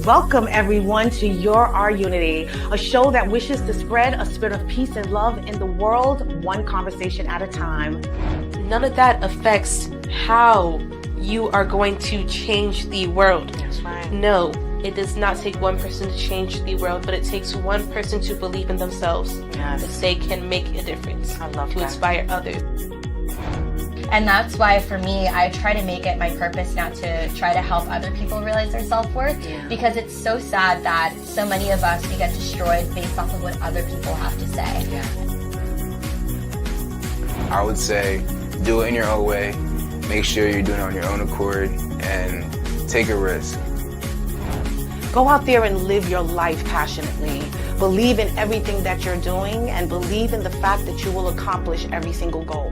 Welcome everyone to Your Our Unity, a show that wishes to spread a spirit of peace and love in the world, one conversation at a time. None of that affects how you are going to change the world. That's right. No, it does not take one person to change the world, but it takes one person to believe in themselves. Yes. That they can make a difference. I love to that. inspire others. And that's why, for me, I try to make it my purpose now to try to help other people realize their self-worth. Yeah. Because it's so sad that so many of us, we get destroyed based off of what other people have to say. Yeah. I would say do it in your own way. Make sure you're doing it on your own accord and take a risk. Go out there and live your life passionately. Believe in everything that you're doing and believe in the fact that you will accomplish every single goal.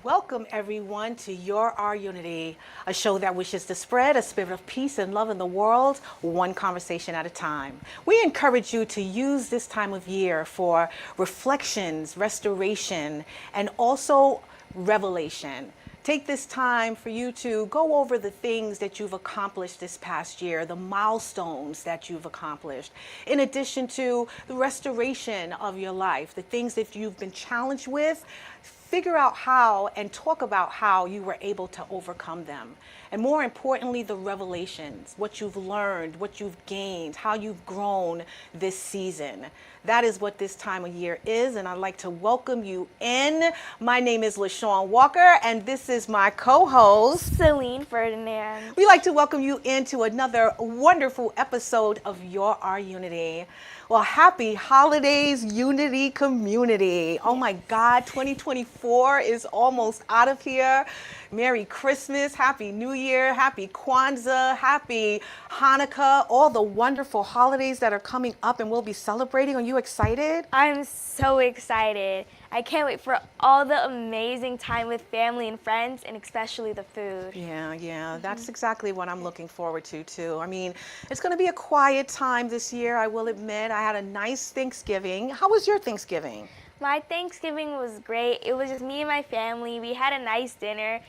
Welcome everyone to Your Our Unity, a show that wishes to spread a spirit of peace and love in the world, one conversation at a time. We encourage you to use this time of year for reflections, restoration, and also revelation. Take this time for you to go over the things that you've accomplished this past year, the milestones that you've accomplished, in addition to the restoration of your life, the things that you've been challenged with. Figure out how and talk about how you were able to overcome them. And more importantly, the revelations, what you've learned, what you've gained, how you've grown this season. That is what this time of year is, and I'd like to welcome you in. My name is LaShawn Walker, and this is my co-host, Selene Ferdinand. We'd like to welcome you into another wonderful episode of Your Our Unity. Well, happy holidays, Unity community. Oh my God, 2024 is almost out of here. Merry Christmas, Happy New Year, Happy Kwanzaa, Happy Hanukkah, all the wonderful holidays that are coming up and we'll be celebrating. Are you excited? I'm so excited. I can't wait for all the amazing time with family and friends, and especially the food. Yeah, that's exactly what I'm looking forward to too. I mean, it's going to be a quiet time this year, I will admit. I had a nice Thanksgiving. How was your Thanksgiving? My Thanksgiving was great. It was just me and my family. We had a nice dinner.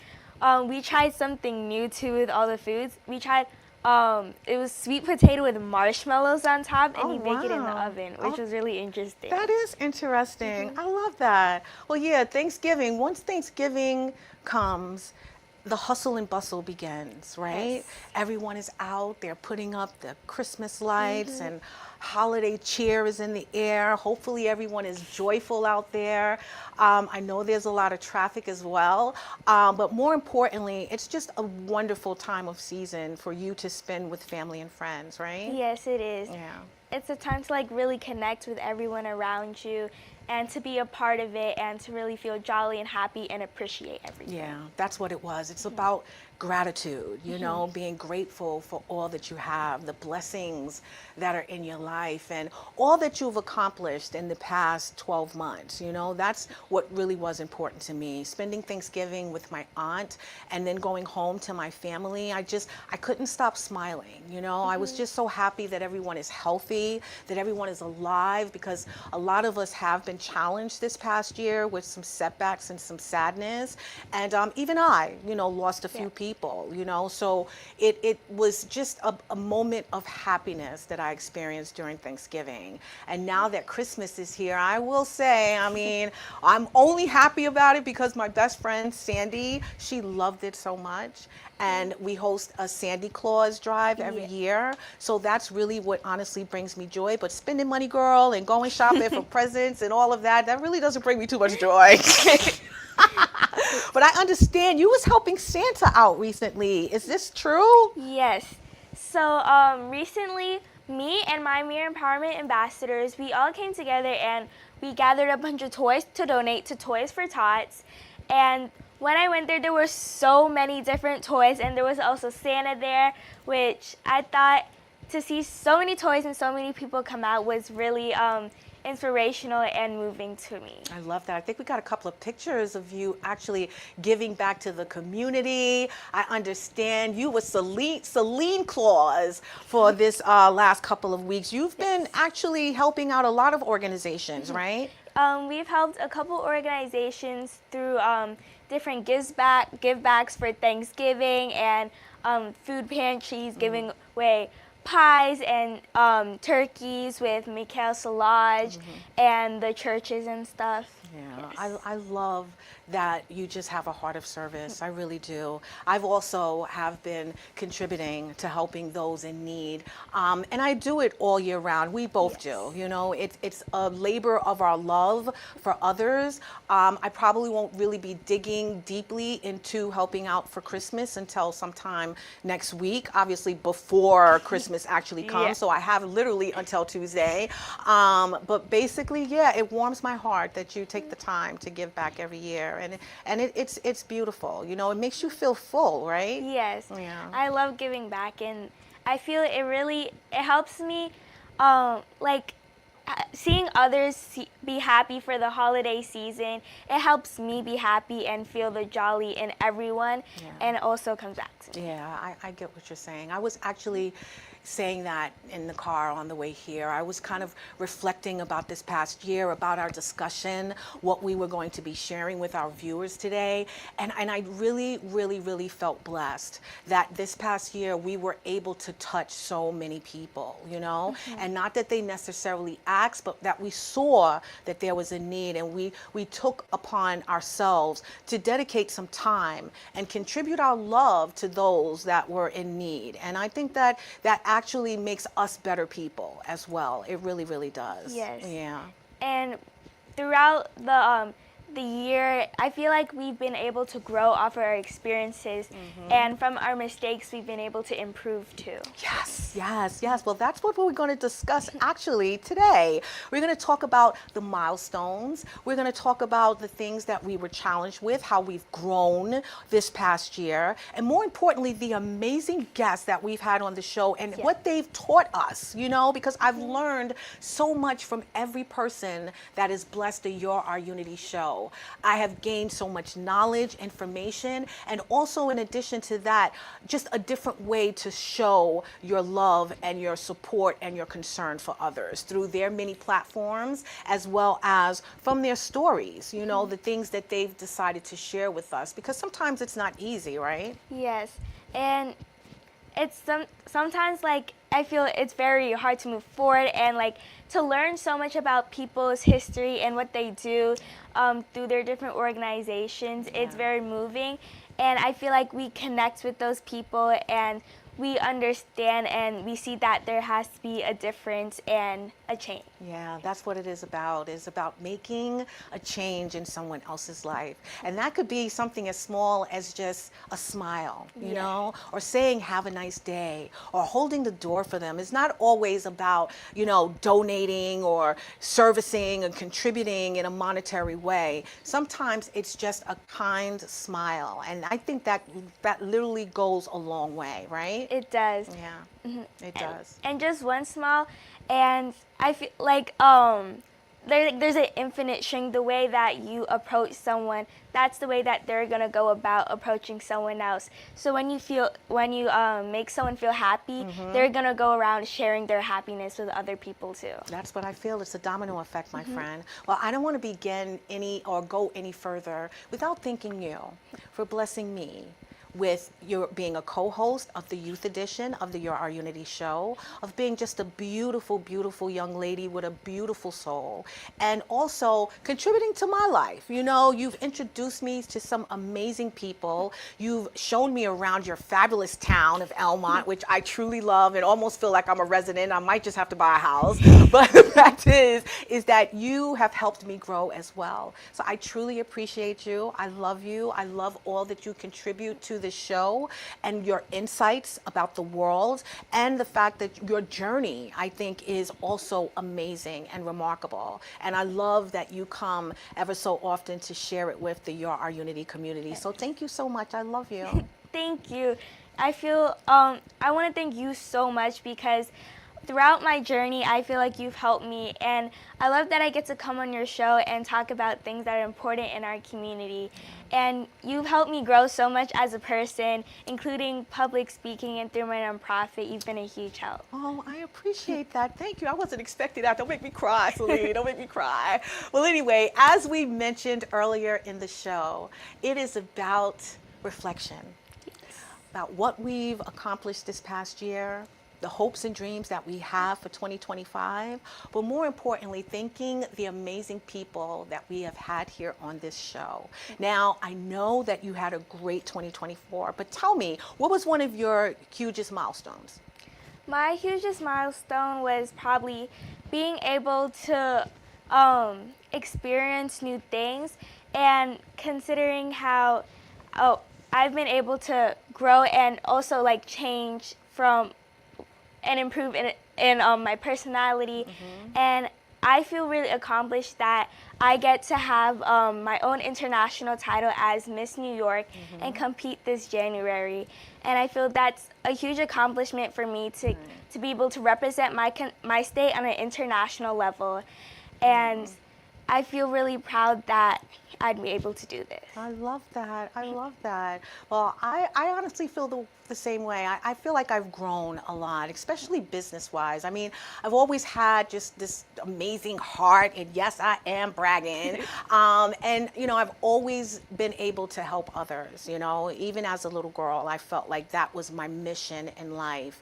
We tried something new too with all the foods. We tried, it was sweet potato with marshmallows on top, and you bake it in the oven, which was really interesting. That is interesting. I love that. Well, yeah, Thanksgiving, once Thanksgiving comes, the hustle and bustle begins, right? Yes. Everyone is out, they're putting up the Christmas lights and holiday cheer is in the air. Hopefully everyone is joyful out there. I know there's a lot of traffic as well, but more importantly, it's just a wonderful time of season for you to spend with family and friends, right? Yes, it is. Yeah. It's a time to really connect with everyone around you and to be a part of it and to really feel jolly and happy and appreciate everything. Yeah, that's what it was. It's about gratitude, you know, being grateful for all that you have, the blessings that are in your life and all that you've accomplished in the past 12 months. You know, that's what really was important to me. Spending Thanksgiving with my aunt and then going home to my family, I couldn't stop smiling. You know, I was just so happy that everyone is healthy, that everyone is alive, because a lot of us have been challenged this past year with some setbacks and some sadness. And even I, you know, lost a few people, you know, so it was just a moment of happiness that I experienced during Thanksgiving. And now that Christmas is here, I will say, I mean, I'm only happy about it because my best friend, Sandy, she loved it so much. And we host a Sandy Claus drive every year. So that's really what honestly brings me joy. But spending money, girl, and going shopping for presents and all of that, that really doesn't bring me too much joy. But I understand you was helping Santa out recently. Is this true? Yes. So recently, me and my Mirror Empowerment ambassadors, we all came together and we gathered a bunch of toys to donate to Toys for Tots. And when I went there, there were so many different toys, and there was also Santa there, which I thought to see so many toys and so many people come out was really inspirational and moving to me. I love that. I think we got a couple of pictures of you actually giving back to the community. I understand you were Selene Claus for this last couple of weeks. You've been actually helping out a lot of organizations, right? We've helped a couple organizations through different give backs for Thanksgiving and food pantries, giving away pies and turkeys with Mikhail Salaj and the churches and stuff. Yeah, Yes. I love that you just have a heart of service. I really do. I've also have been contributing to helping those in need, and I do it all year round. We both do. You know, it's a labor of our love for others. I probably won't really be digging deeply into helping out for Christmas until sometime next week. Obviously, before Christmas actually comes. Yeah. So I have literally until Tuesday. But basically, yeah, it warms my heart that you take the time to give back every year, and it's beautiful. You know, it makes you feel full, right? Yes. Yeah. I love giving back, and I feel it helps me, like seeing others be happy for the holiday season. It helps me be happy and feel the jolly in everyone, and it also comes back to me. Yeah, I get what you're saying. I was actually saying that in the car on the way here. I was kind of reflecting about this past year, about our discussion, what we were going to be sharing with our viewers today. And I really, really, really felt blessed that this past year we were able to touch so many people, you know? And not that they necessarily asked, but that we saw that there was a need, and we took upon ourselves to dedicate some time and contribute our love to those that were in need. And I think that actually makes us better people as well. It really, really does. Yes. Yeah. And throughout the year, I feel like we've been able to grow off of our experiences, and from our mistakes, we've been able to improve too. Yes, yes, yes. Well, that's what we're going to discuss actually today. We're going to talk about the milestones. We're going to talk about the things that we were challenged with, how we've grown this past year, and more importantly, the amazing guests that we've had on the show and what they've taught us, you know, because I've learned so much from every person that is blessed in Our Unity show. I have gained so much knowledge, information, and also in addition to that, just a different way to show your love and your support and your concern for others through their many platforms, as well as from their stories, you know, the things that they've decided to share with us, because sometimes it's not easy, right? Yes, and it's sometimes like I feel it's very hard to move forward and like to learn so much about people's history and what they do through their different organizations. It's very moving, and I feel like we connect with those people and we understand and we see that there has to be a difference and a change. Yeah, that's what it is about making a change in someone else's life. And that could be something as small as just a smile, you know, or saying have a nice day, or holding the door for them. It's not always about, you know, donating or servicing and contributing in a monetary way. Sometimes it's just a kind smile. And I think that literally goes a long way, right? It does. Yeah, it does. And just one smile, and I feel like there's an infinite string. The way that you approach someone, that's the way that they're gonna go about approaching someone else. So when you make someone feel happy, they're gonna go around sharing their happiness with other people too. That's what I feel. It's a domino effect, my friend. Well, I don't want to begin go any further without thanking you for blessing me with your being a co-host of the youth edition of the Our Unity show, of being just a beautiful, beautiful young lady with a beautiful soul, and also contributing to my life. You know, you've introduced me to some amazing people. You've shown me around your fabulous town of Elmont, which I truly love and almost feel like I'm a resident. I might just have to buy a house. But the fact is that you have helped me grow as well. So I truly appreciate you. I love you. I love all that you contribute to the show and your insights about the world, and the fact that your journey, I think, is also amazing and remarkable. And I love that you come ever so often to share it with the Our Unity community. So thank you so much. I love you. Thank you. I feel I want to thank you so much because throughout my journey, I feel like you've helped me, and I love that I get to come on your show and talk about things that are important in our community. And you've helped me grow so much as a person, including public speaking, and through my nonprofit, you've been a huge help. Oh, I appreciate that. Thank you. I wasn't expecting that. Don't make me cry, Selene. Don't make me cry. Well, anyway, as we mentioned earlier in the show, it is about reflection, about what we've accomplished this past year, the hopes and dreams that we have for 2025, but more importantly, thanking the amazing people that we have had here on this show. Now, I know that you had a great 2024, but tell me, what was one of your hugest milestones? My hugest milestone was probably being able to experience new things, and considering how I've been able to grow and also like change from and improve in my personality. And I feel really accomplished that I get to have my own international title as Miss New York and compete this January. And I feel that's a huge accomplishment for me to be able to represent my state on an international level. And I feel really proud that I'd be able to do this. I love that. I love that. Well, I honestly feel the same way. I feel like I've grown a lot, especially business-wise. I mean, I've always had just this amazing heart, and yes, I am bragging. And, you know, I've always been able to help others, you know. Even as a little girl, I felt like that was my mission in life.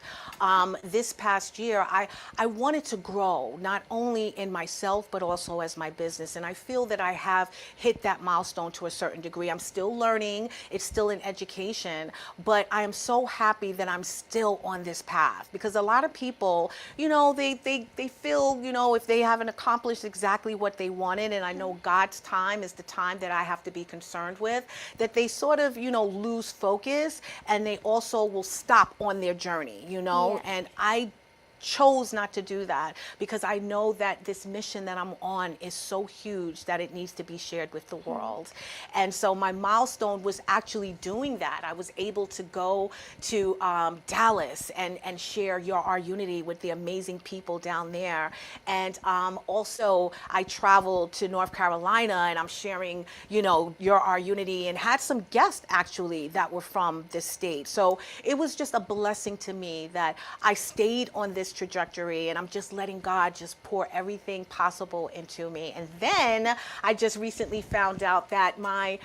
This past year, I wanted to grow, not only in myself, but also as my business. And I feel that I have hit that milestone to a certain degree. I'm still learning. It's still in education, but I am so happy that I'm still on this path, because a lot of people, you know, they feel, you know, if they haven't accomplished exactly what they wanted, and I know God's time is the time that I have to be concerned with, that they sort of, you know, lose focus, and they also will stop on their journey, you know, and I chose not to do that, because I know that this mission that I'm on is so huge that it needs to be shared with the world. And so my milestone was actually doing that. I was able to go to Dallas and share Our Unity with the amazing people down there. And also I traveled to North Carolina, and I'm sharing, you know, Our Unity, and had some guests actually that were from this state. So it was just a blessing to me that I stayed on this trajectory, and I'm just letting God just pour everything possible into me. And then I just recently found out that my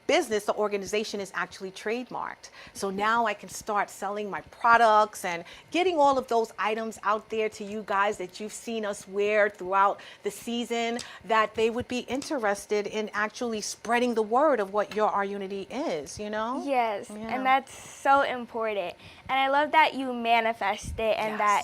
business, the organization, is actually trademarked. So now I can start selling my products and getting all of those items out there to you guys that you've seen us wear throughout the season, that they would be interested in actually spreading the word of what Our Unity is, you know? Yes, and that's so important. And I love that you manifest it, and that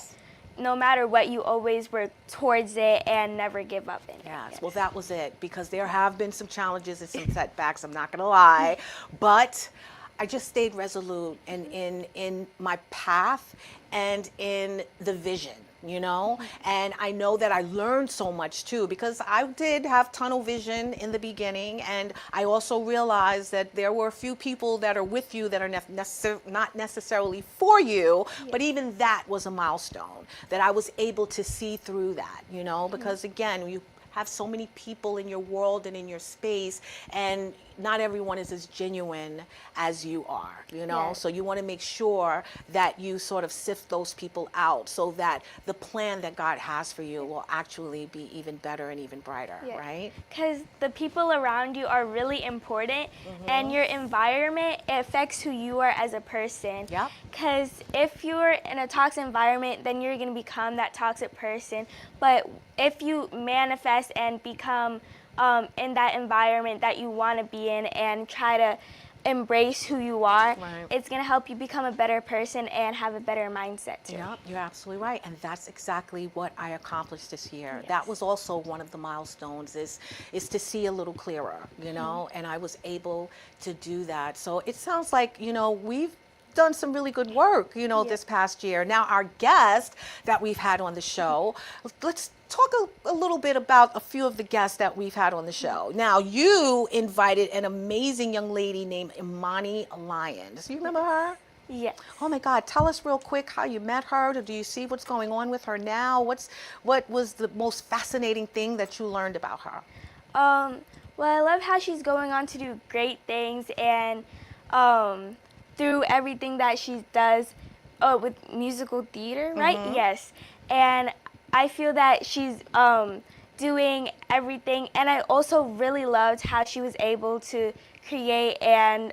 no matter what, you always work towards it and never give up in it. Yes, well, that was it, because there have been some challenges and some setbacks, I'm not going to lie, but I just stayed resolute in my path and in the vision, you know, and I know that I learned so much too, because I did have tunnel vision in the beginning, and I also realized that there were a few people that are with you that are not necessarily for you, but even that was a milestone, that I was able to see through that, you know, because again, you have so many people in your world and in your space, and not everyone is as genuine as you are, you know? So you want to make sure that you sort of sift those people out, so that the plan that God has for you will actually be even better and even brighter, right? Because the people around you are really important, and your environment, it affects who you are as a person. Because if you're in a toxic environment, then you're going to become that toxic person. But if you manifest and become in that environment that you want to be in, and try to embrace who you are, it's going to help you become a better person and have a better mindset too. Yeah, you're absolutely right. And that's exactly what I accomplished this year. That was also one of the milestones, is to see a little clearer, you know, and I was able to do that. So it sounds like, you know, we've done some really good work, you know, this past year. Now, our guest that we've had on the show, let's talk a little bit about a few of the guests that we've had on the show. Now, you invited an amazing young lady named Imani Lyons. Do you remember her? Yes. Oh my God, tell us real quick how you met her. Do you see what's going on with her now? What was the most fascinating thing that you learned about her? Well, I love how she's going on to do great things, and through everything that she does with musical theater, right? Yes. And I feel that she's doing everything, and I also really loved how she was able to create and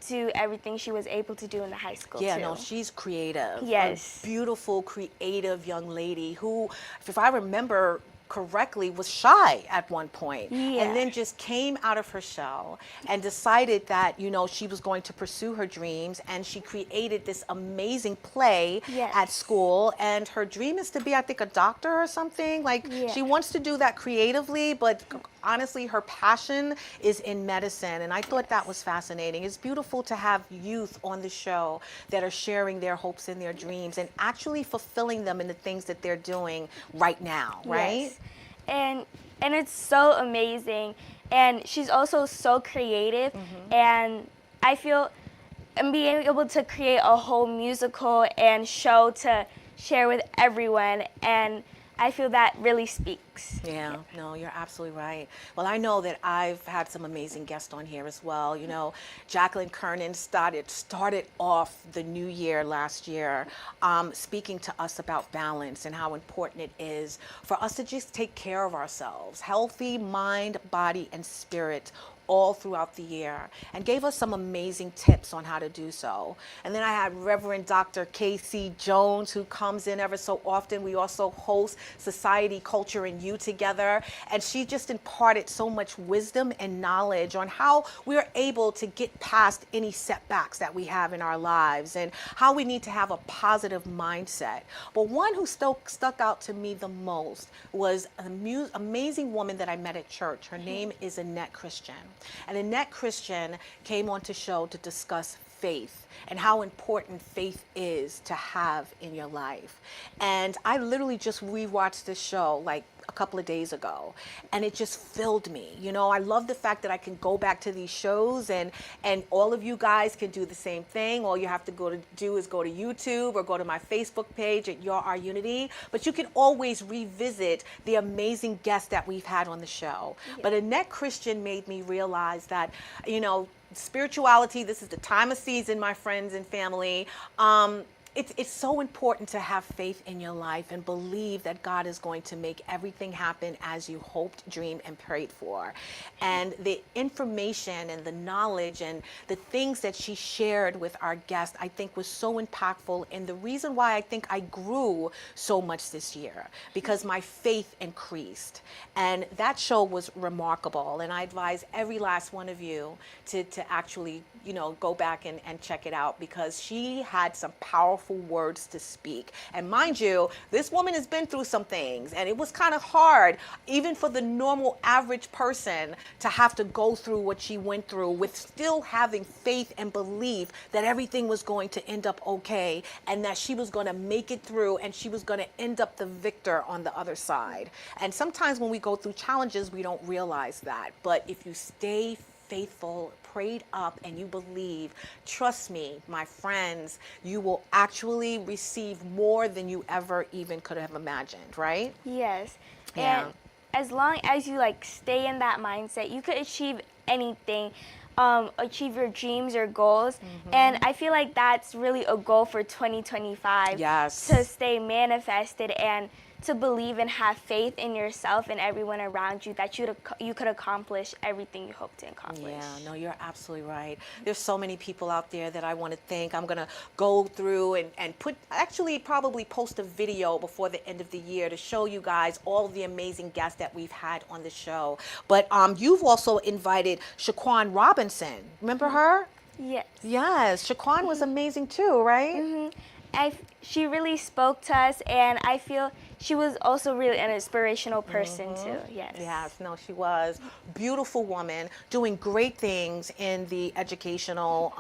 do everything she was able to do in the high school Yeah, too. no, she's creative. Yes. A beautiful, creative young lady who, if I remember correctly, was shy at one point, Yeah. and then just came out of her shell and decided that, you know, she was going to pursue her dreams, and she created this amazing play Yes. at school, and her dream is to be, I think, a doctor or something. Like, Yeah. she wants to do that creatively, but honestly, her passion is in medicine, and I thought that was fascinating. It's beautiful to have youth on the show that are sharing their hopes and their dreams and actually fulfilling them in the things that they're doing right now, right? Yes. And it's so amazing, and she's also so creative, and I feel and being able to create a whole musical and show to share with everyone, and I feel that really speaks. Yeah, no, you're absolutely right. Well, I know that I've had some amazing guests on here as well. You know, Jacqueline Kernan started off the new year last year, speaking to us about balance and how important it is for us to just take care of ourselves, healthy mind, body, and spirit, all throughout the year, and gave us some amazing tips on how to do so. And then I had Reverend Dr. Casey Jones, who comes in ever so often. We also host Society, Culture, and You together, and she just imparted so much wisdom and knowledge on how we're able to get past any setbacks that we have in our lives and how we need to have a positive mindset. But one who still stuck out to me the most was an amazing woman that I met at church. Her name is Annette Christian. And Annette Christian came on to show to discuss faith and how important faith is to have in your life. And I literally just rewatched this show like a couple of days ago, and it just filled me. You know, I love the fact that I can go back to these shows, and all of you guys can do the same thing. All you have to do is go to YouTube or go to my Facebook page at Your Our Unity, but you can always revisit the amazing guests that we've had on the show. Yeah. But Annette Christian made me realize that, you know, spirituality, this is the time of season, my friends and family. It's so important to have faith in your life and believe that God is going to make everything happen as you hoped, dreamed, and prayed for. And the information and the knowledge and the things that she shared with our guest, I think, was so impactful. And the reason why I think I grew so much this year, because my faith increased. And that show was remarkable. And I advise every last one of you to actually, you know, go back and check it out, because she had some powerful words to speak. And mind you, this woman has been through some things, and it was kind of hard, even for the normal average person, to have to go through what she went through with still having faith and belief that everything was going to end up okay, and that she was going to make it through, and she was going to end up the victor on the other side. And sometimes when we go through challenges, we don't realize that. But if you stay faithful, prayed up, and you believe, trust me, my friends, you will actually receive more than you ever even could have imagined, right? Yes. Yeah. And as long as you like stay in that mindset, you could achieve anything, achieve your dreams or goals. And I feel like that's really a goal for 2025. Yes. To stay manifested and to believe and have faith in yourself and everyone around you, that you could accomplish everything you hope to accomplish. Yeah, no, you're absolutely right. There's so many people out there that I want to thank. I'm going to go through and probably post a video before the end of the year to show you guys all of the amazing guests that we've had on the show. But you've also invited Shaquan Robinson. Remember her? Yes. Yes, Shaquan was amazing too, right? She really spoke to us, and I feel she was also really an inspirational person too. Yes. Yes, no, she was. Beautiful woman, doing great things in the educational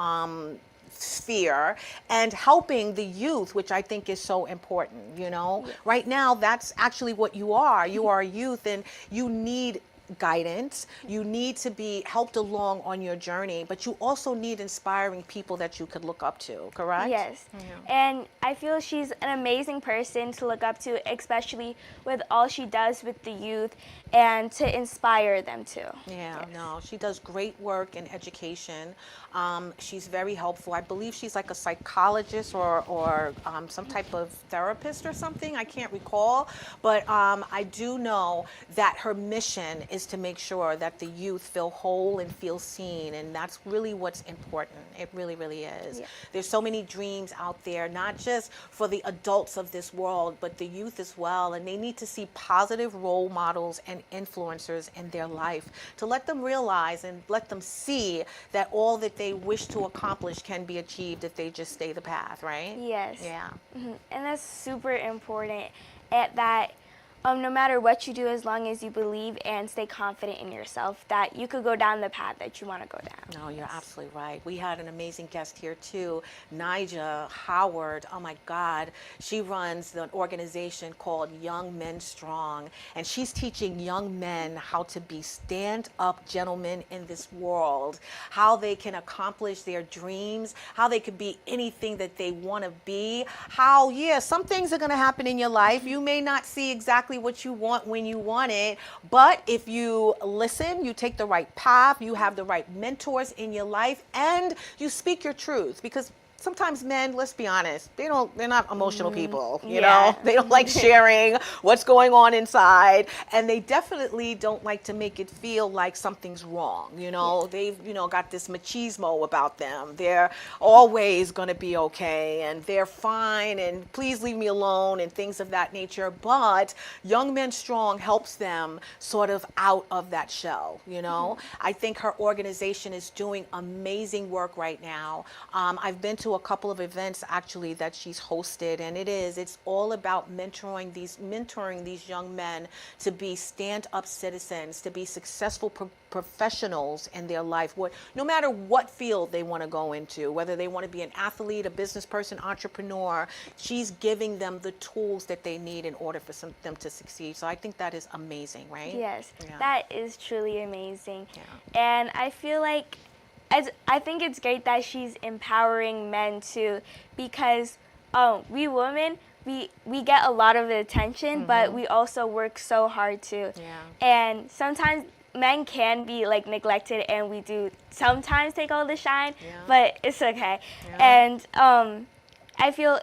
sphere and helping the youth, which I think is so important, you know. Right now, that's actually what you are. You are a youth, and you need guidance. You need to be helped along on your journey, but you also need inspiring people that you could look up to, correct? Yes. And I feel she's an amazing person to look up to, especially with all she does with the youth and to inspire them too. Yeah, no, she does great work in education. She's very helpful. I believe she's like a psychologist or some type of therapist or something. I can't recall. But I do know that her mission is to make sure that the youth feel whole and feel seen. And that's really what's important. It really, really is. Yeah. There's so many dreams out there, not just for the adults of this world, but the youth as well. And they need to see positive role models and influencers in their life to let them realize and let them see that all that they wish to accomplish can be achieved if they just stay the path, right? Yes. Yeah. And that's super important at that no matter what you do, as long as you believe and stay confident in yourself, that you could go down the path that you want to go down. No, you're absolutely right. We had an amazing guest here too, Nija Howard. Oh my God. She runs an organization called Young Men Strong, and she's teaching young men how to be stand-up gentlemen in this world, how they can accomplish their dreams, how they could be anything that they want to be, how, yeah, some things are going to happen in your life. You may not see exactly what you want when you want it, but if you listen, you take the right path, you have the right mentors in your life, and you speak your truth, because sometimes men, let's be honest, they're not emotional people, you know? They don't like sharing what's going on inside, and they definitely don't like to make it feel like something's wrong, you know? They've, got this machismo about them. They're always going to be okay, and they're fine, and please leave me alone, and things of that nature. But Young Men Strong helps them sort of out of that shell, you know? I think her organization is doing amazing work right now. I've been to a couple of events actually that she's hosted, and it's all about mentoring these young men to be stand-up citizens, to be successful professionals in their life, no matter what field they want to go into, whether they want to be an athlete, a business person, entrepreneur. She's giving them the tools that they need in order for them to succeed. So I think that is amazing, right? Yes, Yeah. that is truly amazing. Yeah. And I feel like I think it's great that she's empowering men too, because we women, we get a lot of the attention, but we also work so hard too. Yeah. And sometimes men can be like neglected, and we do sometimes take all the shine, but it's okay. Yeah. And I feel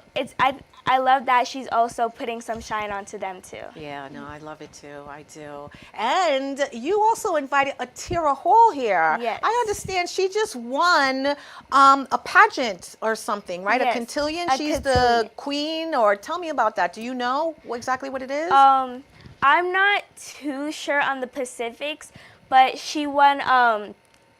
I love that she's also putting some shine onto them too. Yeah, no, I love it too. I do. And you also invited Atira Hall here. Yes. I understand she just won a pageant or something, right? Yes, A cotillion. a She's cotillion. the queen, or tell me about that. Do you know exactly what it is? I'm not too sure on the Pacifics, but she won a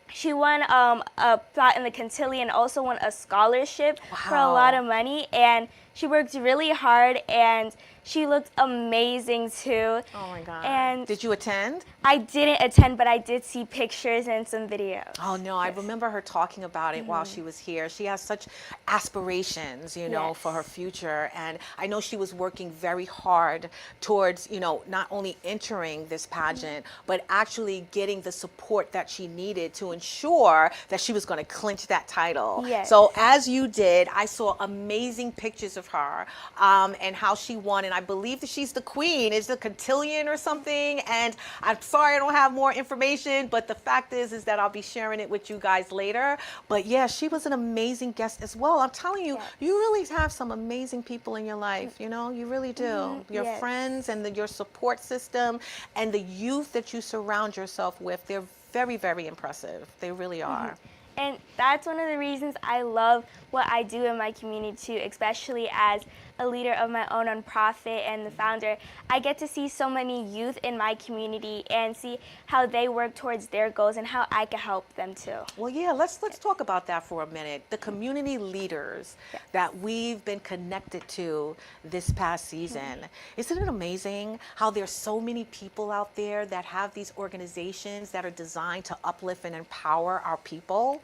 spot in the cotillion, also won a scholarship for a lot of money, and she worked really hard, and she looked amazing too. Oh my God. And did you attend? I didn't attend, but I did see pictures and some videos. Oh no, I remember her talking about it while she was here. She has such aspirations, for her future. And I know she was working very hard towards, not only entering this pageant, but actually getting the support that she needed to ensure that she was going to clinch that title. Yes. So as you did, I saw amazing pictures of her and how she won. And I believe that she's the queen. Is the cotillion or something? And I'm sorry I don't have more information, but the fact is that I'll be sharing it with you guys later. But yeah, she was an amazing guest as well. I'm telling you, you really have some amazing people in your life, you really do. Your Yes. friends and your support system and the youth that you surround yourself with, they're very, very impressive. They really are. And that's one of the reasons I love what I do in my community too, especially as a leader of my own nonprofit and the founder. I get to see so many youth in my community and see how they work towards their goals and how I can help them too. Well, yeah, let's talk about that for a minute. The community leaders that we've been connected to this past season. Isn't it amazing how there's so many people out there that have these organizations that are designed to uplift and empower our people,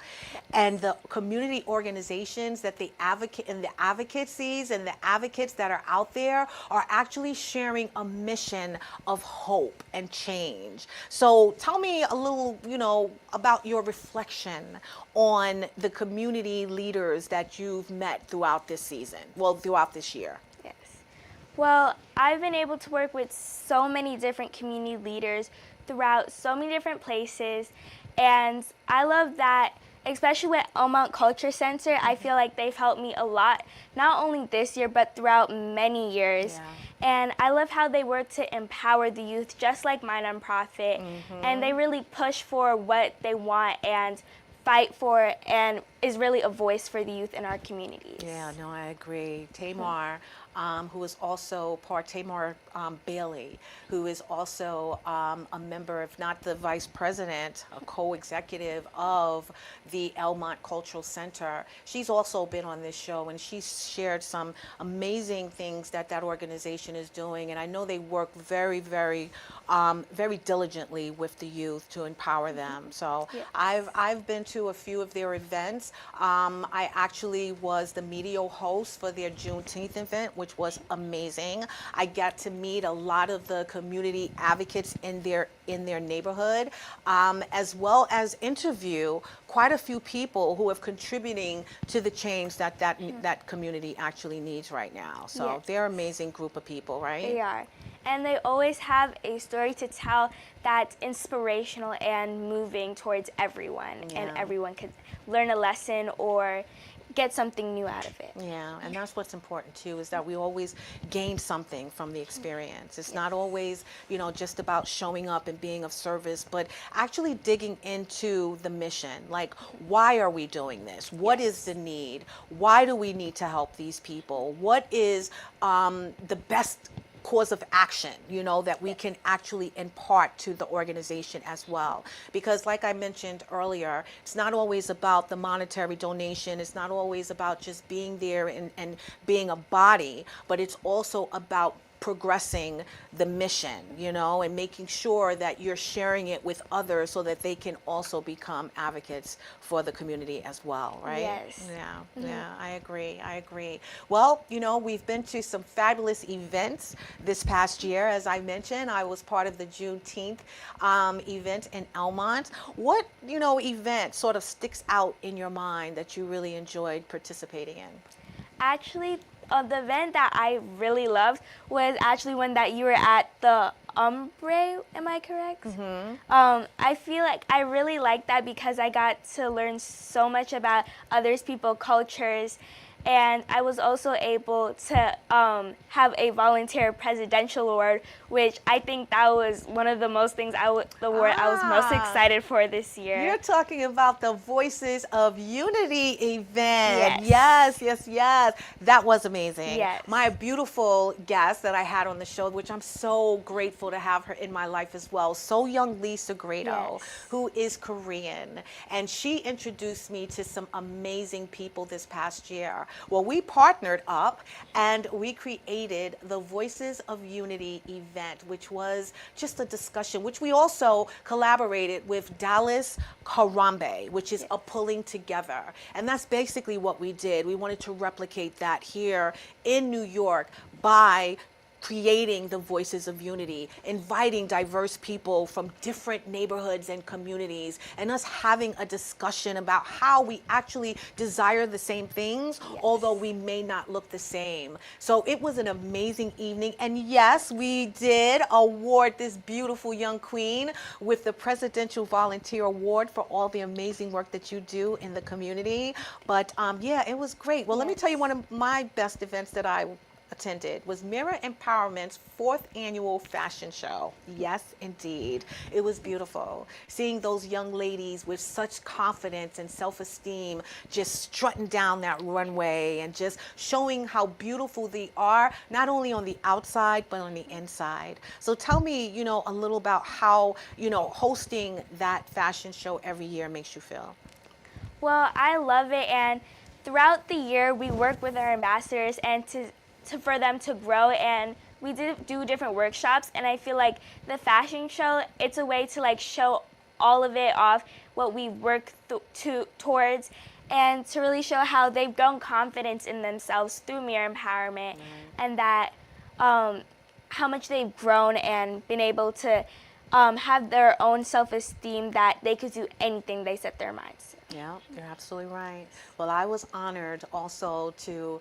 and the community organizations that they advocate, and the advocacies and the advocates advocates that are out there are actually sharing a mission of hope and change. So tell me a little, about your reflection on the community leaders that you've met throughout this season, throughout this year. Yes. Well, I've been able to work with so many different community leaders throughout so many different places, and I love that, especially with Elmont Culture Center, I feel like they've helped me a lot, not only this year, but throughout many years. Yeah. And I love how they work to empower the youth, just like my nonprofit, and they really push for what they want and fight for, and is really a voice for the youth in our communities. Yeah, no, I agree. Tamar, who is also Tamar Bailey, who is also a member, if not the vice president, a co-executive of the Elmont Cultural Center. She's also been on this show, and she's shared some amazing things that organization is doing. And I know they work very, very, very diligently with the youth to empower them. So Yes. I've been to a few of their events. I actually was the media host for their Juneteenth event, which was amazing. I got to meet a lot of the community advocates in their neighborhood, as well as interview quite a few people who are contributing to the change that community actually needs right now. So Yes. they're an amazing group of people, right? They are. And they always have a story to tell that's inspirational and moving towards everyone. Yeah. And everyone could learn a lesson or get something new out of it. Yeah, and that's what's important too, is that we always gain something from the experience. It's not always, just about showing up and being of service, but actually digging into the mission. Like, why are we doing this? What is the need? Why do we need to help these people? What is the best course of action, that we can actually impart to the organization as well. Because like I mentioned earlier, it's not always about the monetary donation. It's not always about just being there and being a body, but it's also about progressing the mission, and making sure that you're sharing it with others so that they can also become advocates for the community as well, right? Yes. Yeah, I agree. Well, we've been to some fabulous events this past year. As I mentioned, I was part of the Juneteenth event in Elmont. What, event sort of sticks out in your mind that you really enjoyed participating in? Actually, the event that I really loved was actually one that you were at, the Ombre, am I correct? I feel like I really liked that because I got to learn so much about others people's cultures, and I was also able to have a volunteer presidential award, which I think that was one of the most things I was most excited for this year. You're talking about the Voices of Unity event. Yes. Yes. That was amazing. Yes. My beautiful guest that I had on the show, which I'm so grateful to have her in my life as well, So Young Lisa Grado, Yes. who is Korean. And she introduced me to some amazing people this past year. Well, we partnered up and we created the Voices of Unity event, which was just a discussion, which we also collaborated with Dallas Harambe, which is a pulling together. And that's basically what we did. We wanted to replicate that here in New York by creating the Voices of Unity, inviting diverse people from different neighborhoods and communities, and us having a discussion about how we actually desire the same things, although we may not look the same. So it was an amazing evening. And yes, we did award this beautiful young queen with the Presidential Volunteer Award for all the amazing work that you do in the community. But yeah, it was great. Well, let me tell you, one of my best events that I attended was Mirror Empowerment's 4th annual fashion show. Yes, indeed. It was beautiful. Seeing those young ladies with such confidence and self-esteem just strutting down that runway and just showing how beautiful they are, not only on the outside, but on the inside. So tell me, a little about how, hosting that fashion show every year makes you feel. Well, I love it, and throughout the year we work with our ambassadors and for them to grow, and we do different workshops, and I feel like the fashion show, it's a way to show all of it off, what we work towards, and to really show how they've grown confidence in themselves through Mirror Empowerment, and that how much they've grown and been able to have their own self-esteem, that they could do anything they set their minds to. Yeah, you're absolutely right. Well, I was honored also to,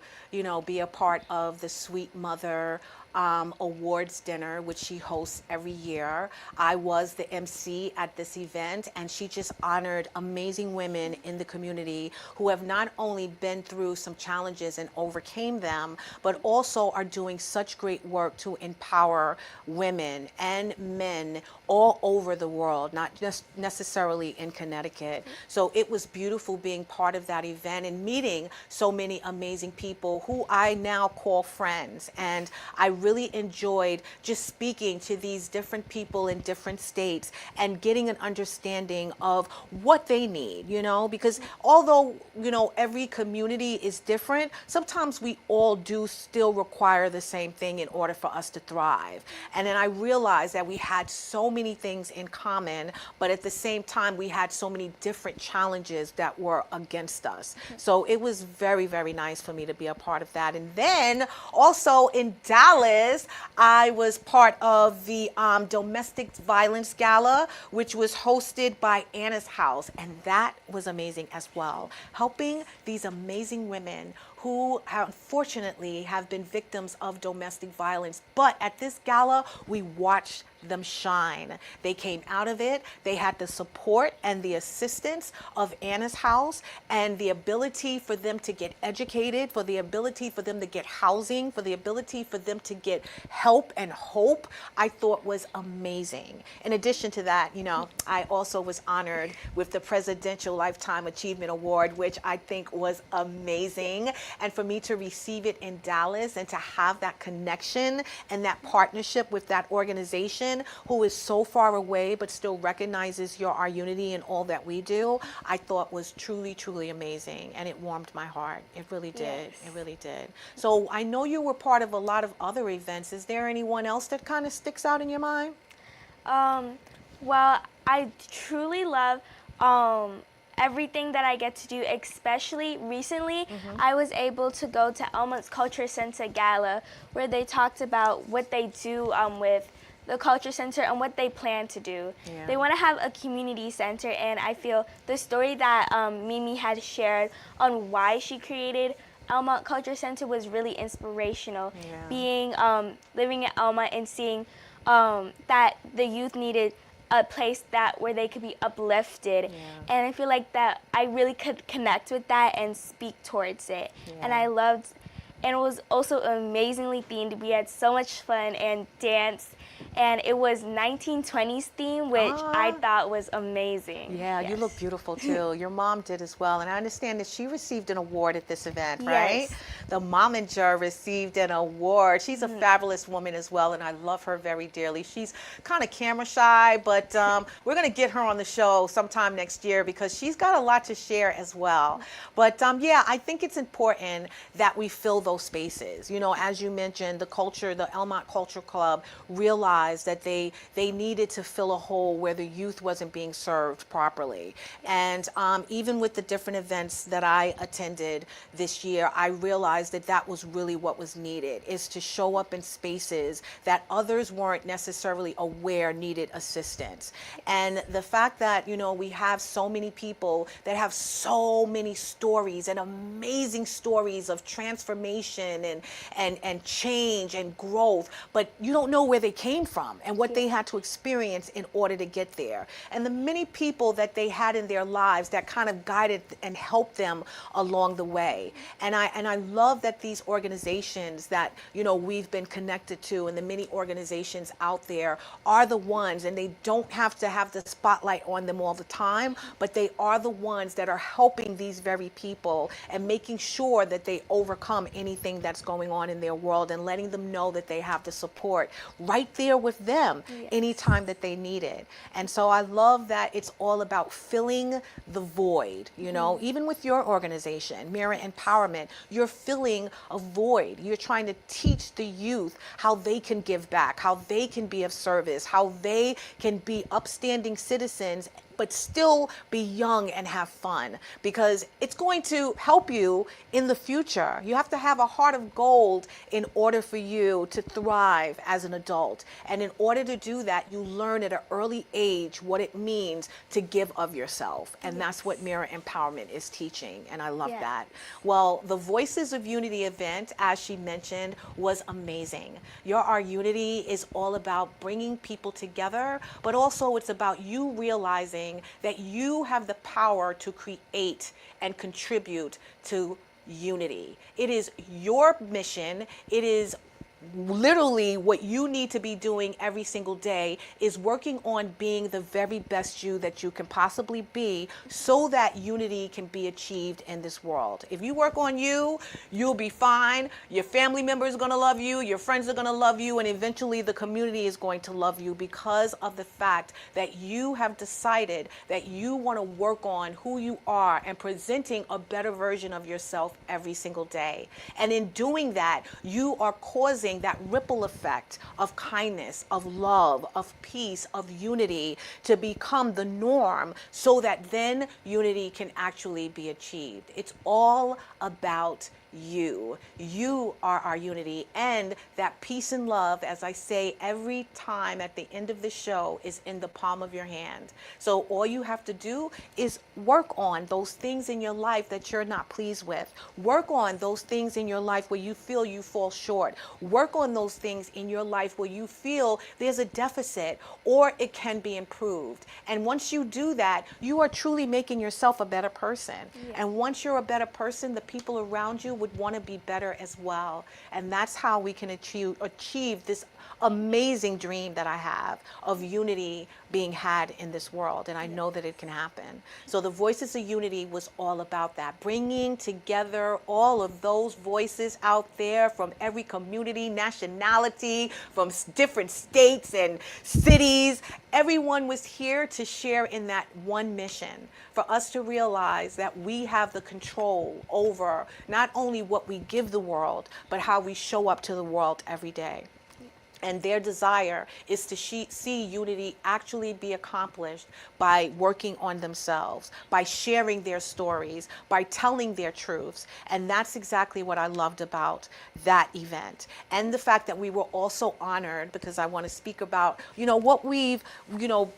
be a part of the Sweet Mother awards dinner, which she hosts every year. I was the MC at this event, and she just honored amazing women in the community who have not only been through some challenges and overcame them, but also are doing such great work to empower women and men all over the world, not just necessarily in Connecticut. So it was beautiful being part of that event and meeting so many amazing people who I now call friends. And I really enjoyed just speaking to these different people in different states and getting an understanding of what they need, because although, every community is different, sometimes we all do still require the same thing in order for us to thrive. And then I realized that we had so many things in common, but at the same time, we had so many different challenges that were against us. So it was very, very nice for me to be a part of that. And then also in Dallas, I was part of the Domestic Violence Gala, which was hosted by Anna's House. And that was amazing as well. Helping these amazing women who unfortunately have been victims of domestic violence. But at this gala, we watched them shine. They came out of it. They had the support and the assistance of Anna's House, and the ability for them to get educated, for the ability for them to get housing, for the ability for them to get help and hope, I thought was amazing. In addition to that, I also was honored with the Presidential Lifetime Achievement Award, which I think was amazing. And for me to receive it in Dallas and to have that connection and that partnership with that organization who is so far away but still recognizes our unity in all that we do, I thought was truly, truly amazing. And it warmed my heart. It really did. Yes. It really did. So I know you were part of a lot of other events. Is there anyone else that kind of sticks out in your mind? Well, I truly love everything that I get to do, especially recently. I was able to go to Elmo's Culture Center Gala, where they talked about what they do with the Culture Center and what they plan to do. Yeah. They want to have a community center, and I feel the story that Mimi had shared on why she created Elmont Culture Center was really inspirational. Yeah. Being living in Elmont and seeing that the youth needed a place where they could be uplifted. Yeah. And I feel like that I really could connect with that and speak towards it. And I loved, and it was also amazingly themed. We had so much fun and danced, and it was 1920s theme, which I thought was amazing. Yeah, you look beautiful too. Your mom did as well. And I understand that she received an award at this event, right? Yes. The momager received an award. She's a fabulous woman as well, and I love her very dearly. She's kind of camera shy, but we're going to get her on the show sometime next year because she's got a lot to share as well. But yeah, I think it's important that we fill those spaces. As you mentioned, the Elmont Culture Club realized that they needed to fill a hole where the youth wasn't being served properly. And even with the different events that I attended this year, I realized that was really what was needed, is to show up in spaces that others weren't necessarily aware needed assistance. And the fact that, we have so many people that have so many stories and amazing stories of transformation and change and growth, but you don't know where they came from and what they had to experience in order to get there. And the many people that they had in their lives that kind of guided and helped them along the way. And I love that these organizations that, we've been connected to, and the many organizations out there, are the ones, and they don't have to have the spotlight on them all the time, but they are the ones that are helping these very people and making sure that they overcome anything that's going on in their world, and letting them know that they have the support right there with them anytime that they need it. And so I love that it's all about filling the void, even with your organization, Mirror Empowerment, you're filling filling a void. You're trying to teach the youth how they can give back, how they can be of service, how they can be upstanding citizens but still be young and have fun, because it's going to help you in the future. You have to have a heart of gold in order for you to thrive as an adult. And in order to do that, you learn at an early age what it means to give of yourself. And that's what Mirror Empowerment is teaching. And I love that. Well, the Voices of Unity event, as she mentioned, was amazing. Our Unity is all about bringing people together, but also it's about you realizing that you have the power to create and contribute to unity. It is your mission. It is literally what you need to be doing every single day, is working on being the very best you that you can possibly be, so that unity can be achieved in this world. If you work on you, you'll be fine. Your family members are going to love you, your friends are going to love you, and eventually the community is going to love you, because of the fact that you have decided that you want to work on who you are and presenting a better version of yourself every single day. And in doing that, you are causing that ripple effect of kindness, of love, of peace, of unity to become the norm, so that then unity can actually be achieved. It's all about you. You are our unity, and that peace and love, as I say every time at the end of the show, is in the palm of your hand. So all you have to do is work on those things in your life that you're not pleased with. Work on those things in your life where you feel you fall short. Work on those things in your life where you feel there's a deficit or it can be improved. And once you do that, you are truly making yourself a better person. And once you're a better person, the people around you would want to be better as well. And that's how we can achieve this amazing dream that I have of unity being had in this world. And I know that it can happen. So the Voices of Unity was all about that, bringing together all of those voices out there from every community, nationality, from different states and cities. Everyone was here to share in that one mission, for us to realize that we have the control over not only what we give the world, but how we show up to the world every day. And their desire is to see unity actually be accomplished by working on themselves, by sharing their stories, by telling their truths. And that's exactly what I loved about that event. And the fact that we were also honored, because I want to speak about, what we've,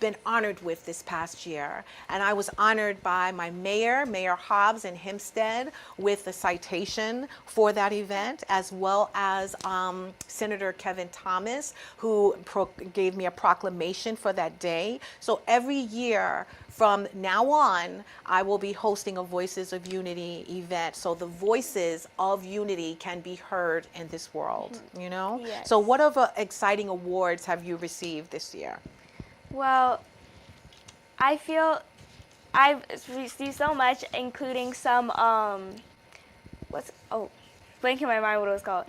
been honored with this past year. And I was honored by my Mayor Hobbs in Hempstead, with a citation for that event, as well as Senator Kevin Thomas, who gave me a proclamation for that day. So every year from now on, I will be hosting a Voices of Unity event, so the voices of unity can be heard in this world, Yes. So what other exciting awards have you received this year? Well, I feel I've received so much, including some, blanking my mind what it was called.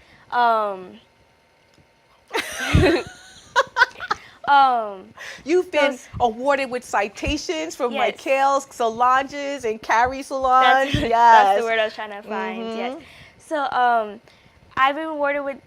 You've been awarded with citations from Yes. Michael's Solange's and Carrie Solange. That's, Yes. that's the word I was trying to find. Yes. So I've been awarded with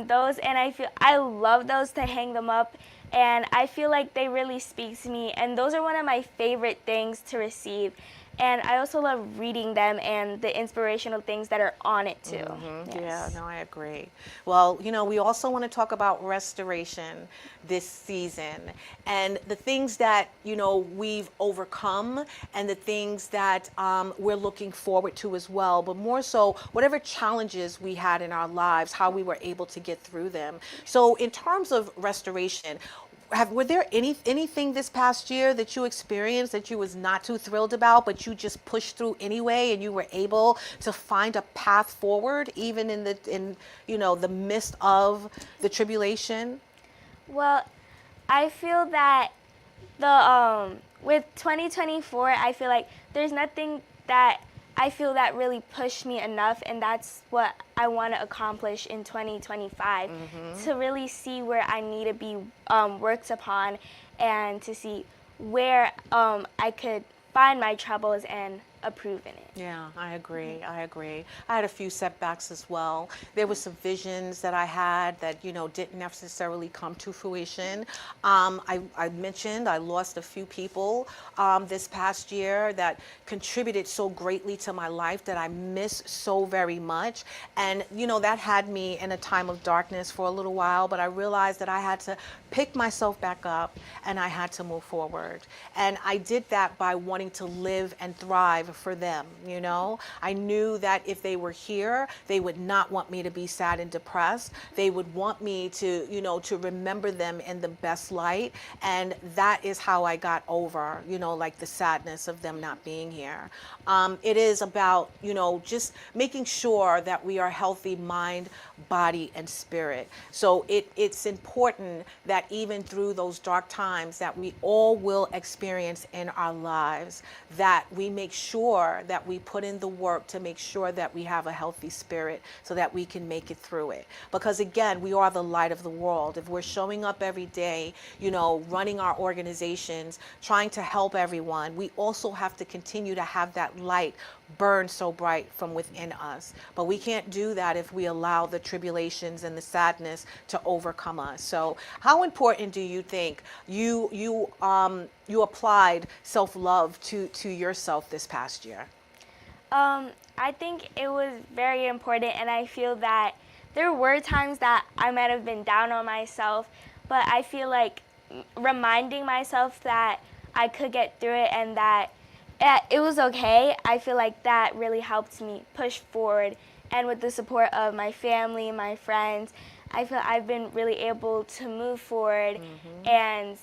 those, and I love those to hang them up, and I feel like they really speak to me, and those are one of my favorite things to receive. And I also love reading them and the inspirational things that are on it too. Yes. Yeah, no, I agree. Well, we also want to talk about restoration this season, and the things that, we've overcome, and the things that we're looking forward to as well, but more so whatever challenges we had in our lives, how we were able to get through them. So in terms of restoration, were there anything this past year that you experienced that you was not too thrilled about, but you just pushed through anyway, and you were able to find a path forward even in the midst of the tribulation? Well, I feel that with 2024, I feel like there's nothing that I feel that really pushed me enough, and that's what I want to accomplish in 2025, to really see where I need to be worked upon, and to see where I could find my troubles and approve in it. Yeah, I agree. I agree. I had a few setbacks as well. There were some visions that I had that, didn't necessarily come to fruition. I mentioned I lost a few people this past year that contributed so greatly to my life that I miss so very much. And, that had me in a time of darkness for a little while, but I realized that I had to pick myself back up and I had to move forward. And I did that by wanting to live and thrive for them. I knew that if they were here, they would not want me to be sad and depressed. They would want me to, to remember them in the best light. And that is how I got over, like the sadness of them not being here. It is about, just making sure that we are healthy mind, body, and spirit. So it's important that even through those dark times that we all will experience in our lives, that we make sure that we put in the work to make sure that we have a healthy spirit so that we can make it through it. Because again, we are the light of the world. If we're showing up every day, running our organizations, trying to help everyone, we also have to continue to have that light burn so bright from within us. But we can't do that if we allow the tribulations and the sadness to overcome us. So how important do you think you applied self-love to yourself this past year? I think it was very important, and I feel that there were times that I might have been down on myself, but I feel like reminding myself that I could get through it and that it was okay, I feel like that really helped me push forward. And with the support of my family, my friends, I feel I've been really able to move forward. And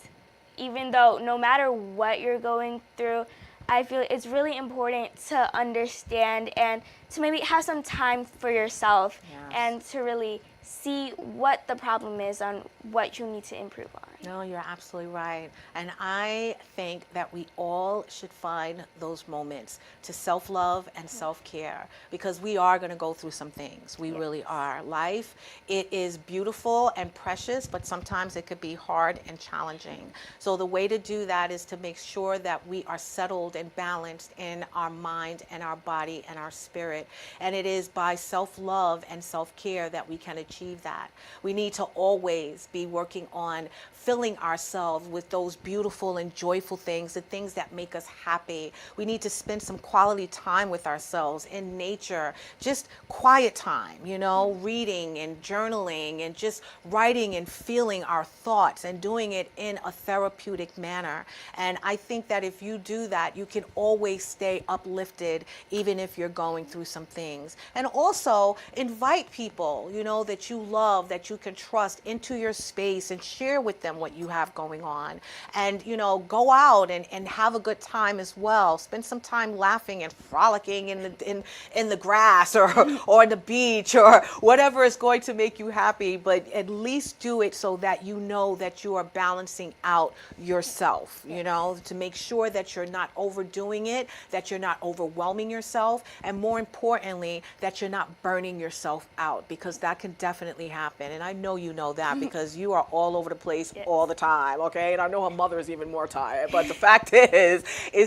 even though no matter what you're going through, I feel it's really important to understand and to maybe have some time for yourself. Yes. And to really see what the problem is and what you need to improve on. No, you're absolutely right. And I think that we all should find those moments to self-love and self-care, because we are going to go through some things. We really are. Life, it is beautiful and precious, but sometimes it could be hard and challenging. So the way to do that is to make sure that we are settled and balanced in our mind and our body and our spirit. And it is by self-love and self-care that we can achieve that. We need to always be working on filling ourselves with those beautiful and joyful things, the things that make us happy. We need to spend some quality time with ourselves in nature, just quiet time, reading and journaling and just writing and feeling our thoughts and doing it in a therapeutic manner. And I think that if you do that, you can always stay uplifted, even if you're going through some things. And also invite people, that you love, that you can trust into your space and share with them what you have going on. And, go out and have a good time as well. Spend some time laughing and frolicking in the grass or on the beach or whatever is going to make you happy. But at least do it so that you know that you are balancing out yourself, to make sure that you're not overdoing it, that you're not overwhelming yourself, and more importantly, that you're not burning yourself out, because that can definitely happen. And I know you know that because you are all over the place all the time, okay? And I know her mother is even more tired. But the fact is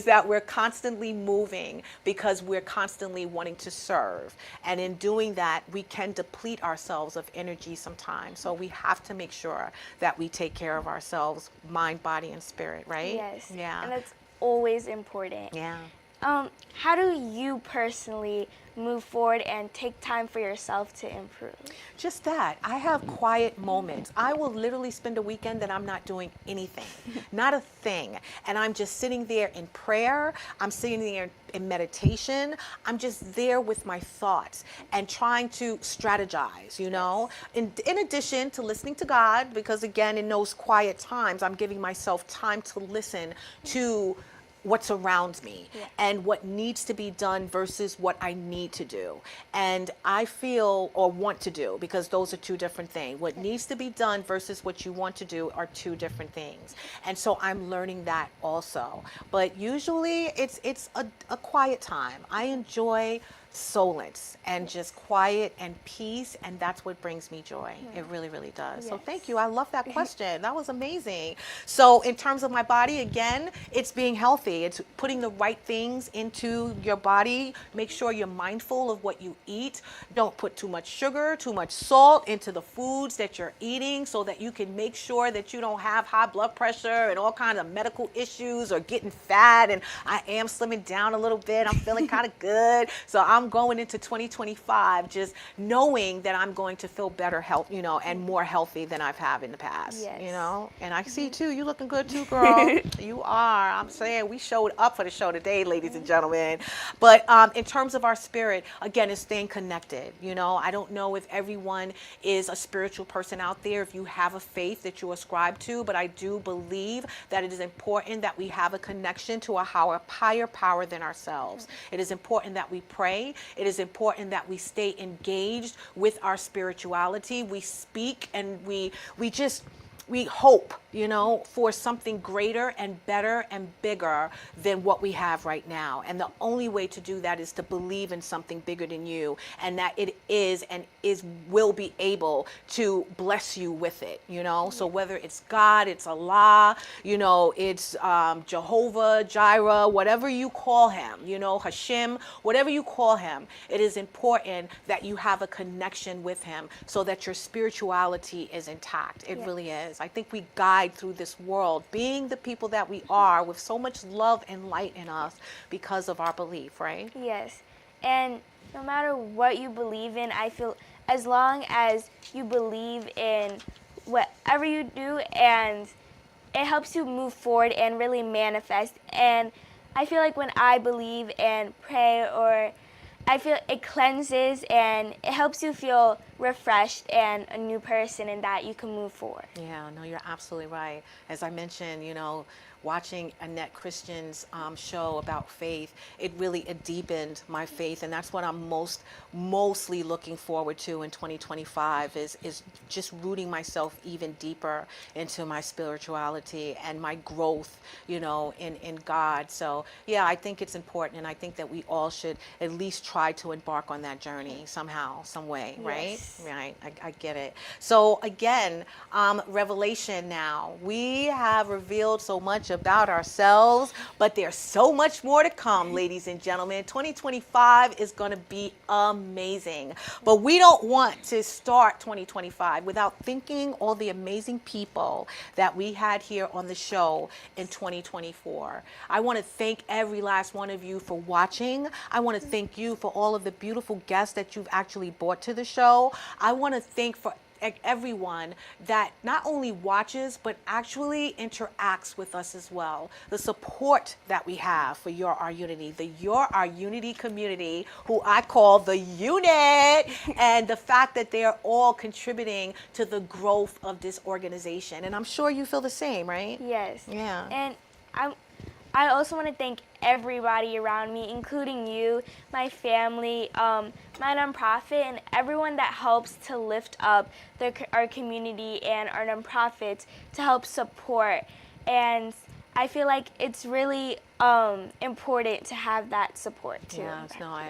that we're constantly moving because we're constantly wanting to serve. And in doing that, we can deplete ourselves of energy sometimes. So we have to make sure that we take care of ourselves, mind, body, and spirit, right? Yes. Yeah. And that's always important. Yeah. How do you personally move forward and take time for yourself to improve? Just that. I have quiet moments. I will literally spend a weekend that I'm not doing anything, not a thing. And I'm just sitting there in prayer. I'm sitting there in meditation. I'm just there with my thoughts and trying to strategize, in addition to listening to God, because again, in those quiet times, I'm giving myself time to listen to what's around me and what needs to be done versus what I need to do. And I feel, or want to do, because those are two different things. What needs to be done versus what you want to do are two different things. And so I'm learning that also. But usually it's a quiet time. I enjoy solace and just quiet and peace, and that's what brings me joy. It really, really does. So thank you. I love that question. That was amazing. So in terms of my body, again, it's being healthy. It's putting the right things into your body. Make sure you're mindful of what you eat. Don't put too much sugar, too much salt into the foods that you're eating, so that you can make sure that you don't have high blood pressure and all kinds of medical issues or getting fat. And I am slimming down a little bit. I'm feeling kind of good. So I'm going into 2025 just knowing that I'm going to feel better health, and more healthy than I've had in the past, And I see too, you looking good too, girl. You are. I'm saying we showed up for the show today, ladies and gentlemen. But in terms of our spirit, again, it's staying connected. I don't know if everyone is a spiritual person out there, if you have a faith that you ascribe to, but I do believe that it is important that we have a connection to a higher power than ourselves. It is important that we pray. It is important that we stay engaged with our spirituality. We speak and we hope, for something greater and better and bigger than what we have right now. And the only way to do that is to believe in something bigger than you, and that it is will be able to bless you with it, So whether it's God, it's Allah, it's Jehovah, Jireh, whatever you call him, Hashem, whatever you call him, it is important that you have a connection with him so that your spirituality is intact. It really is. I think we guide through this world being the people that we are with so much love and light in us because of our belief, right? Yes. And no matter what you believe in, I feel as long as you believe in whatever you do, and it helps you move forward and really manifest. And I feel like when I believe and pray, or I feel it cleanses and it helps you feel refreshed and a new person, and that you can move forward. Yeah, no, you're absolutely right. As I mentioned, watching Annette Christian's show about faith, it deepened my faith, and that's what I'm mostly looking forward to in 2025 is just rooting myself even deeper into my spirituality and my growth, in God. So yeah, I think it's important, and I think that we all should at least try to embark on that journey somehow, some way, right? Yes. Right, I get it. So again, revelation now. We have revealed so much about ourselves, but there's so much more to come, ladies and gentlemen. 2025 is going to be amazing. But we don't want to start 2025 without thanking all the amazing people that we had here on the show in 2024. I want to thank every last one of you for watching. I want to thank you for all of the beautiful guests that you've actually brought to the show. I want to thank for everyone that not only watches but actually interacts with us as well. The support that we have for Our Unity, the Our Unity community, who I call the unit, and the fact that they are all contributing to the growth of this organization. And I'm sure you feel the same, right? Yes. Yeah. And I also want to thank everybody around me, including you, my family, my nonprofit, and everyone that helps to lift up our community and our nonprofits to help support. And I feel like it's really important to have that support too. Yes, no, I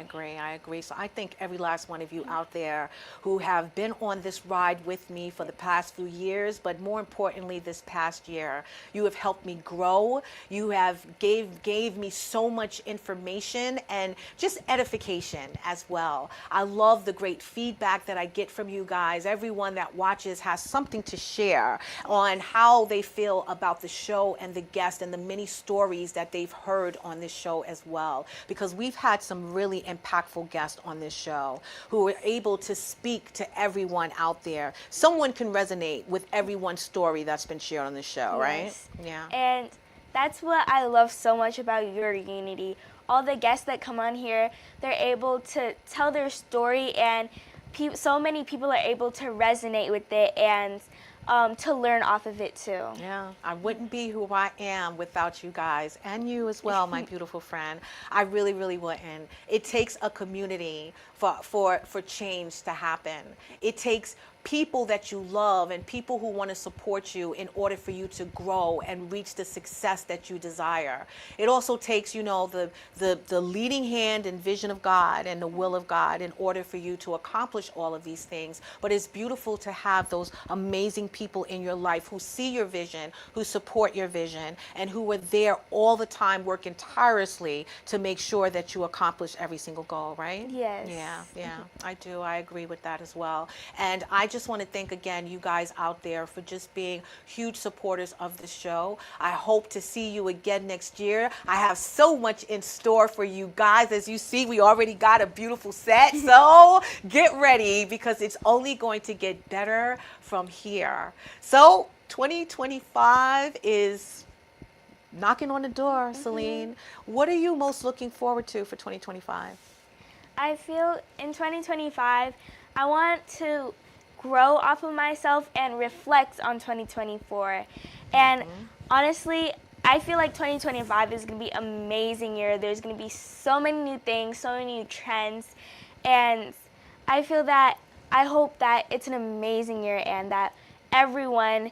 agree. So I thank every last one of you out there who have been on this ride with me for the past few years, but more importantly, this past year. You have helped me grow. You have gave me so much information and just edification as well. I love the great feedback that I get from you guys. Everyone that watches has something to share on how they feel about the show and the guest and the many stories that they've heard on this show as well, because we've had some really impactful guests on this show who are able to speak to everyone out there. Someone can resonate with everyone's story that's been shared on the show, right? Yeah. And that's what I love so much about Your Unity. All the guests that come on here, they're able to tell their story, and so many people are able to resonate with it and to learn off of it too. Yeah, I wouldn't be who I am without you guys, and you as well, my beautiful friend. I really, really wouldn't. It takes a community for change to happen. It takes people that you love and people who want to support you in order for you to grow and reach the success that you desire. It also takes, you know, the leading hand and vision of God and the will of God in order for you to accomplish all of these things. But it's beautiful to have those amazing people in your life who see your vision, who support your vision, and who are there all the time working tirelessly to make sure that you accomplish every single goal, right? Yes. Yeah, I do. I agree with that as well. And I just want to thank again you guys out there for just being huge supporters of the show. I hope to see you again next year. I have so much in store for you guys. As you see, we already got a beautiful set. So get ready because it's only going to get better from here. So 2025 is knocking on the door, Selene. What are you most looking forward to for 2025? I feel in 2025, I want to grow off of myself and reflect on 2024. And honestly, I feel like 2025 is going to be an amazing year. There's going to be so many new things, so many new trends. And I hope that it's an amazing year and that everyone,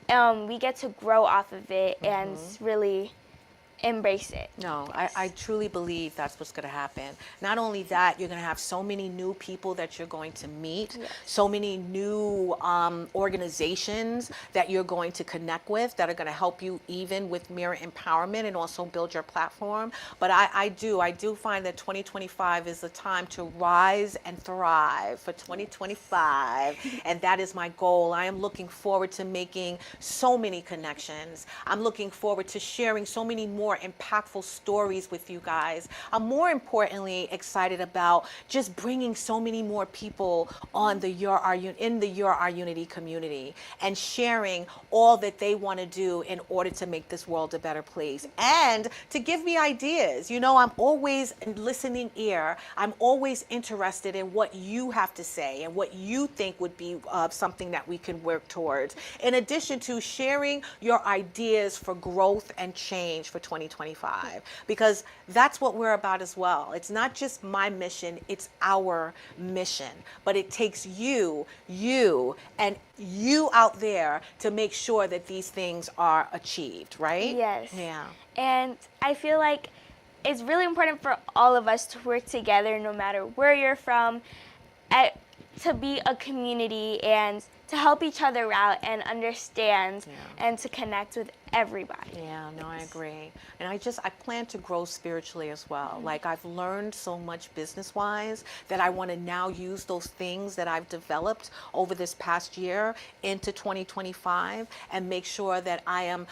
we get to grow off of it and really embrace it. No, I truly believe that's what's going to happen. Not only that, you're going to have so many new people that you're going to meet, so many new organizations that you're going to connect with that are going to help you even with mirror empowerment and also build your platform. But I do find that 2025 is the time to rise and thrive for 2025. And that is my goal. I am looking forward to making so many connections. I'm looking forward to sharing so many more impactful stories with you guys. I'm more importantly excited about just bringing so many more people on the You're Our Unity community and sharing all that they want to do in order to make this world a better place and to give me ideas. You know, I'm always a listening ear. I'm always interested in what you have to say and what you think would be something that we can work towards. In addition to sharing your ideas for growth and change for 2025, because that's what we're about as well. It's not just my mission, it's our mission. But it takes you, and you out there to make sure that these things are achieved, right? Yes. Yeah. And I feel like it's really important for all of us to work together no matter where you're from, to be a community and to help each other out and understand and to connect with everybody. Yeah, no, I agree. And I plan to grow spiritually as well. Like I've learned so much business-wise that I want to now use those things that I've developed over this past year into 2025 and make sure that I am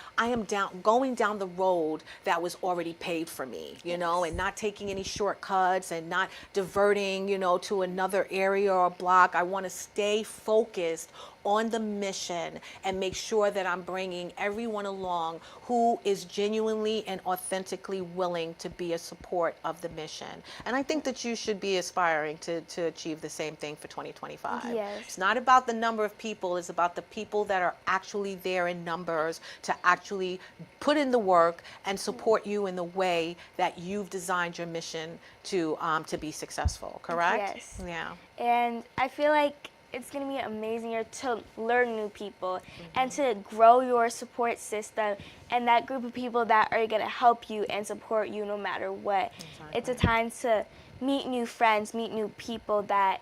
going down the road that was already paved for me, you know, and not taking any shortcuts and not diverting, you know, to another area or block. I want to stay focused on the mission and make sure that I'm bringing everyone along who is genuinely and authentically willing to be a support of the mission. And I think that you should be aspiring to achieve the same thing for 2025. Yes. It's not about the number of people, it's about the people that are actually there in numbers to actually put in the work and support you in the way that you've designed your mission to be successful, correct? Yes. Yeah. And I feel like it's going to be an amazing year to learn new people and to grow your support system and that group of people that are going to help you and support you no matter what. Exactly. It's a time to meet new friends, meet new people that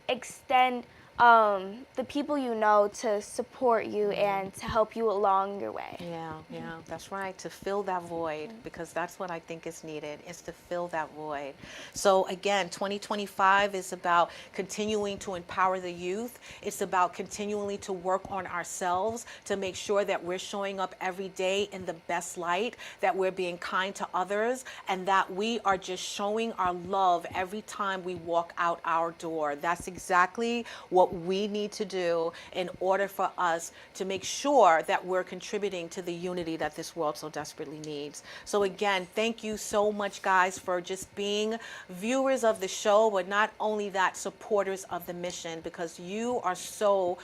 extend the people you know to support you and to help you along your way. Yeah, that's right. To fill that void, because that's what I think is needed, is to fill that void. So again, 2025 is about continuing to empower the youth. It's about continually to work on ourselves to make sure that we're showing up every day in the best light, that we're being kind to others, and that we are just showing our love every time we walk out our door. That's exactly what we need to do in order for us to make sure that we're contributing to the unity that this world so desperately needs. So again, thank you so much, guys, for just being viewers of the show, but not only that, supporters of the mission, because you are so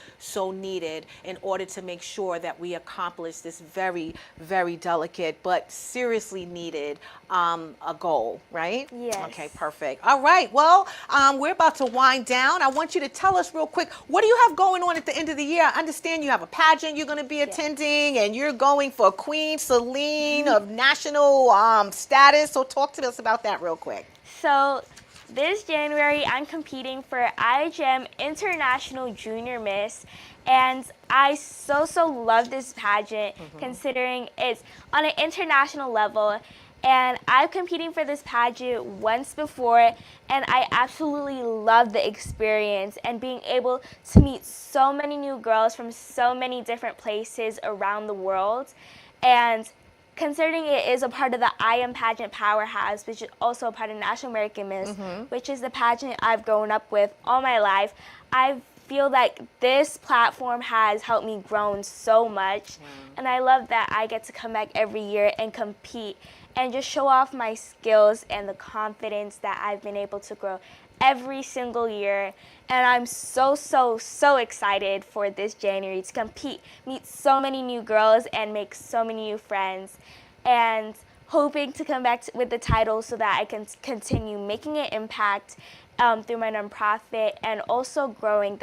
needed in order to make sure that we accomplish this very, very delicate but seriously needed a goal, right? Yes. Okay, perfect. All right, well, we're about to wind down. I want you to tell us real quick. What do you have going on at the end of the year? I understand you have a pageant you're going to be attending, and you're going for Queen Selene of national status. So talk to us about that real quick. So this January, I'm competing for IHM International Junior Miss, and I so love this pageant, considering it's on an international level. And I'm competing for this pageant once before, and I absolutely love the experience and being able to meet so many new girls from so many different places around the world. And considering it is a part of the I Am Pageant Powerhouse, which is also a part of National American Miss, which is the pageant I've grown up with all my life, I feel that this platform has helped me grow so much. And I love that I get to come back every year and compete and just show off my skills and the confidence that I've been able to grow every single year. And I'm so excited for this January to compete, meet so many new girls, and make so many new friends. And hoping to come back with the title so that I can continue making an impact through my nonprofit and also growing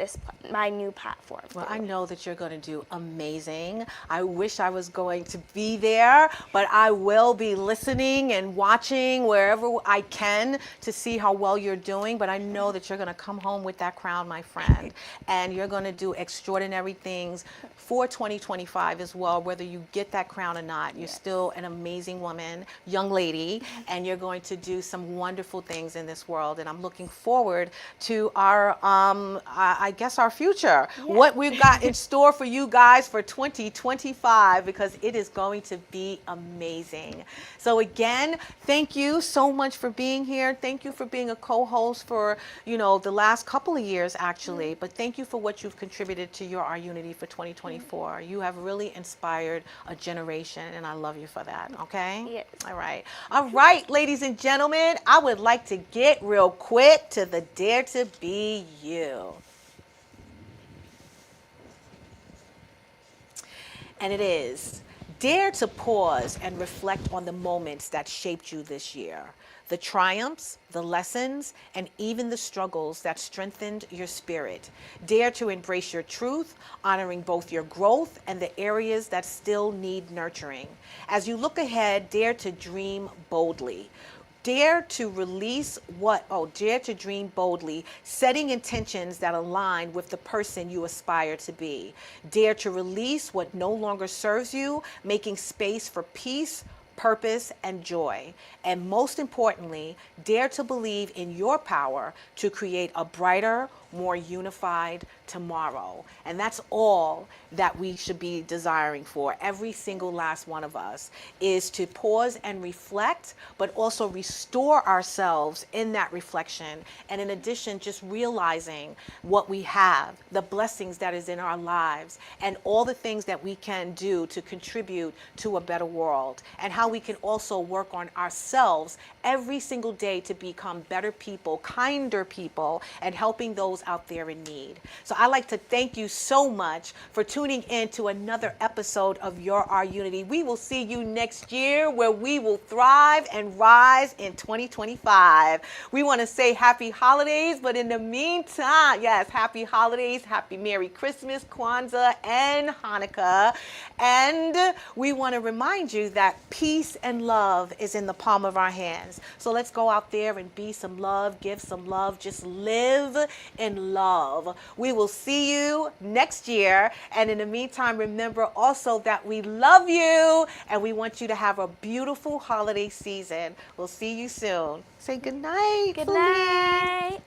my new platform. Well, I know that you're going to do amazing. I wish I was going to be there, but I will be listening and watching wherever I can to see how well you're doing. But I know that you're going to come home with that crown, my friend, and you're going to do extraordinary things for 2025 as well, whether you get that crown or not. You're still an amazing woman, young lady, and you're going to do some wonderful things in this world. And I'm looking forward to our, I guess, our future, what we've got in store for you guys for 2025, because it is going to be amazing. So again, thank you so much for being here. Thank you for being a co-host for, the last couple of years, actually, but thank you for what you've contributed to Our Unity for 2024. You have really inspired a generation, and I love you for that, okay? Yes. All right, ladies and gentlemen, I would like to get real quick to the Dare to Be You. And it is, dare to pause and reflect on the moments that shaped you this year. The triumphs, the lessons, and even the struggles that strengthened your spirit. Dare to embrace your truth, honoring both your growth and the areas that still need nurturing. As you look ahead, dare to dream boldly. Dare to dream boldly, setting intentions that align with the person you aspire to be. Dare to release what no longer serves you, making space for peace, purpose, and joy. And most importantly, dare to believe in your power to create a brighter, more unified tomorrow. And that's all that we should be desiring for. Every single last one of us is to pause and reflect, but also restore ourselves in that reflection. And in addition, just realizing what we have, the blessings that is in our lives, and all the things that we can do to contribute to a better world, and how we can also work on ourselves every single day to become better people, kinder people, and helping those out there in need. So I'd like to thank you so much for tuning in to another episode of Our Unity. We will see you next year, where we will thrive and rise in 2025. We want to say happy holidays, but in the meantime, yes, happy holidays, happy Merry Christmas, Kwanzaa, and Hanukkah. And we want to remind you that peace and love is in the palm of our hands. So let's go out there and be some love, give some love, just live in love. We will see you next year. And in the meantime, remember also that we love you and we want you to have a beautiful holiday season. We'll see you soon. Say good night. Good night.